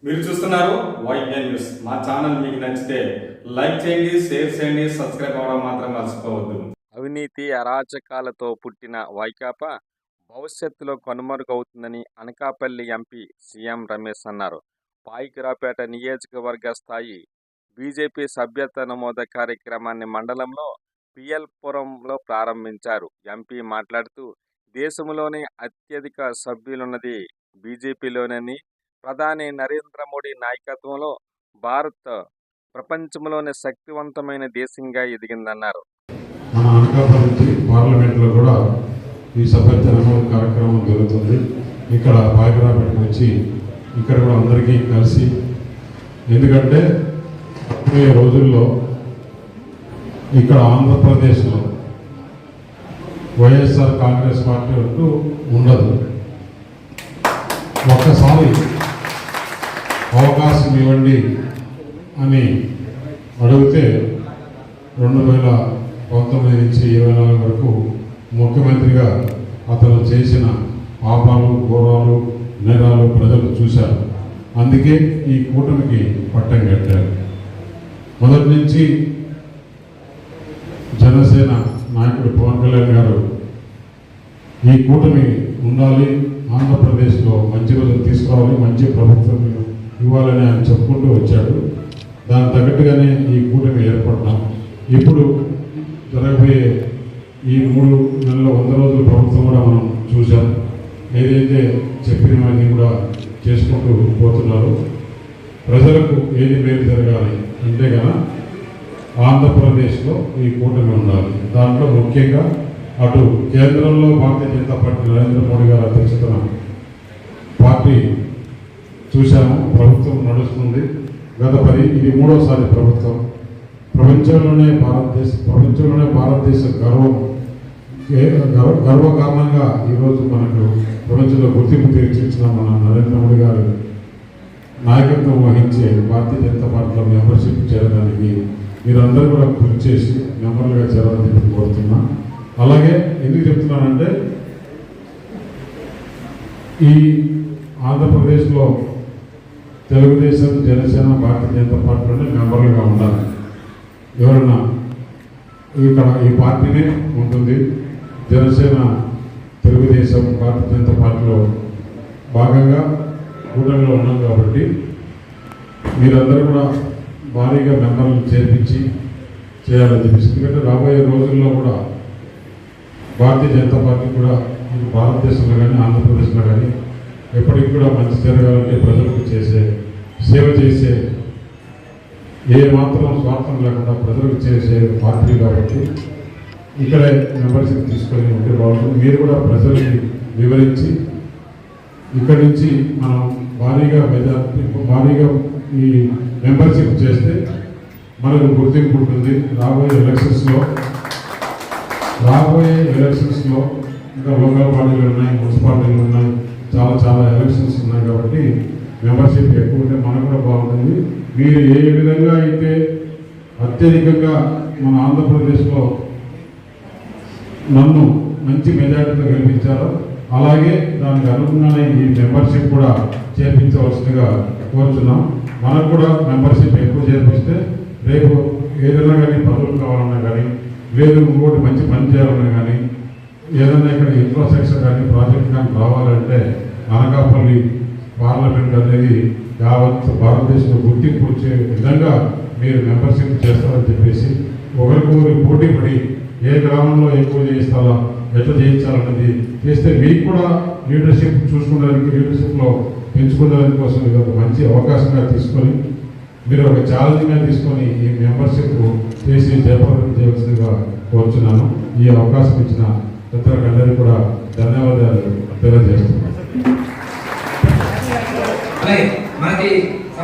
మీరు చూస్తున్నారు YN news. మా ఛానల్ మీకు నచ్చితే లైక్ చేయండి, షేర్ చేయండి, సబ్స్క్రైబ్ అవ్వడం మాత్రం మర్చిపోవద్దు. అవినీతి అరాచకాలతో పుట్టిన వైకాపా భవిష్యత్తులో కనుమరుగవుతుందని అనకాపల్లి ఎంపీ సీఎం రమేష్ అన్నారు. పాయికరాపేట నియోజకవర్గ స్థాయి బీజేపీ సభ్యత్వ నమోదు కార్యక్రమాన్ని మండలంలో పిఎల్పురంలో ప్రారంభించారు. ఎంపీ మాట్లాడుతూ దేశంలోనే అత్యధిక సభ్యులున్నది బీజేపీలోనని, ప్రధాని నరేంద్ర మోడీ నాయకత్వంలో భారత్ ప్రపంచంలోనే శక్తివంతమైన దేశంగా ఎదిగిందన్నారు. మన అనకాపల్లి పార్లమెంట్లో కూడా ఈ సభ్యత్వ నమోదు కార్యక్రమం జరుగుతుంది. ఇక్కడ పాయికరాపేటకు వచ్చి ఇక్కడ కూడా అందరికీ కలిసి, ఎందుకంటే ఈ రోజుల్లో ఇక్కడ ఆంధ్రప్రదేశ్లో వైఎస్ఆర్ కాంగ్రెస్ పార్టీ అంటూ ఉండదు. ఒక్కసారి అవకాశం ఇవ్వండి అని అడిగితే 2019 నుంచి 24 వరకు ముఖ్యమంత్రిగా అతను చేసిన పాపాలు, ఘోరాలు, నేరాలు ప్రజలు చూశారు. అందుకే ఈ కూటమికి పట్టం కట్టారు. మొదటి నుంచి జనసేన నాయకుడు పవన్ కళ్యాణ్ గారు ఈ కూటమి ఉండాలి, ఆంధ్రప్రదేశ్లో మంచి రోజులు తీసుకురావాలి, మంచి ప్రభుత్వం ఇవ్వాలని ఆయన చెప్పుకుంటూ వచ్చాడు. దానికి తగ్గట్టుగానే ఈ కూటమి ఏర్పడ్డాం. ఇప్పుడు జరగబోయే ఈ 3 నెలల 100 రోజుల ప్రభుత్వం కూడా మనం చూసాం. ఏదైతే చెప్పినవన్నీ కూడా చేసుకుంటూ పోతున్నారు. ప్రజలకు ఏది మేలు జరగాలి అంటే కదా ఆంధ్రప్రదేశ్లో ఈ కూటమి ఉండాలి. దాంట్లో ముఖ్యంగా అటు కేంద్రంలో భారతీయ జనతా పార్టీ నరేంద్ర మోడీ గారు అధ్యక్షతన పార్టీ చూశాము, ప్రభుత్వం నడుస్తుంది. ఇది 3వసారి ప్రభుత్వం. ప్రపంచంలోనే భారతదేశ గర్వకారణంగా ఈరోజు మనకు ప్రపంచంలో గుర్తింపు తెచ్చిన మన నరేంద్ర మోడీ గారు నాయకత్వం వహించే భారతీయ జనతా పార్టీలో మెంబర్షిప్ చేరడానికి మీరందరూ కూడా కృషి చేసి మెంబర్లుగా చేరాలని చెప్పి కోరుతున్నా. అలాగే ఎందుకు చెప్తున్నానంటే ఈ ఆంధ్రప్రదేశ్లో తెలుగుదేశం, జనసేన, భారతీయ జనతా పార్టీలోనే మెంబర్లుగా ఉండాలి. ఎవరన్నా ఇక్కడ ఈ పార్టీనే ఉంటుంది. జనసేన, తెలుగుదేశం, భారతీయ జనతా పార్టీలో భాగంగా కూటమిలో ఉన్నాం కాబట్టి మీరందరూ కూడా భారీగా మెంబర్లు చేర్పించి చేయాలని చెప్పేసి, ఎందుకంటే రాబోయే రోజుల్లో కూడా భారతీయ జనతా పార్టీ కూడా భారతదేశంలో కానీ ఆంధ్రప్రదేశ్లో కానీ ఎప్పటికి కూడా మంచి జరగాలంటే ప్రజలకు సేవ చేసే ఏ మాత్రం స్వార్థం లేకుండా ప్రజలకు చేసే పార్టీ కాబట్టి ఇక్కడే మెంబర్షిప్ తీసుకొని ఉంటే బాగుంటుంది. మీరు కూడా ప్రజలకి వివరించి ఇక్కడి నుంచి మనం భారీగా ఈ మెంబర్షిప్ చేస్తే మనకు గుర్తింపు ఉంటుంది. రాబోయే ఎలక్షన్స్లో ఇంకా లోకల్ పార్టీలు ఉన్నాయి, మున్సిపాలిటీలు ఉన్నాయి, చాలా ఎలక్షన్స్ ఉన్నాయి కాబట్టి మెంబర్షిప్ ఎక్కువ ఉంటే మనకు కూడా బాగుంటుంది. మీరు ఏ విధంగా అయితే అత్యధికంగా మన ఆంధ్రప్రదేశ్లో నన్ను మంచి మెజారిటీతో గెలిపించారో అలాగే దానికి అనుగుణంగానే ఈ మెంబర్షిప్ కూడా చేర్పించవలసిందిగా కోరుచున్నాం. మనకు కూడా మెంబర్షిప్ ఎక్కువ చేర్పిస్తే రేపు ఏదైనా కానీ పదవులు కావాలన్నా కానీ, లేదు ఇంకోటి మంచి పని చేయాలన్నా కానీ, ఏదైనా ఇక్కడ ఇన్ఫ్రాస్ట్రక్చర్ కానీ ప్రాజెక్ట్ కానీ రావాలంటే అనకాపల్లి పార్లమెంట్ అనేది యావత్ భారతదేశంలో గుర్తింపు వచ్చే విధంగా మీరు మెంబర్షిప్ చేస్తారని చెప్పేసి ఒకరికొకరు పోటీ పడి ఏ గ్రామంలో ఎక్కువ చేయిస్తారా, ఎట్లా చేయించాలన్నది చేస్తే మీకు కూడా లీడర్షిప్ చూసుకోవడానికి, లీడర్షిప్లో పెంచుకోవడానికి కోసం ఇది ఒక మంచి అవకాశంగా తీసుకొని మీరు ఒక ఛాలెంజ్గా తీసుకొని ఈ మెంబర్షిప్ చేసి జయప్రదం చేయవలసిందిగా కోరుచున్నాను. ఈ అవకాశం ఇచ్చిన అందరికీ కూడా ధన్యవాదాలు తెలియజేస్తున్నాను. మనకి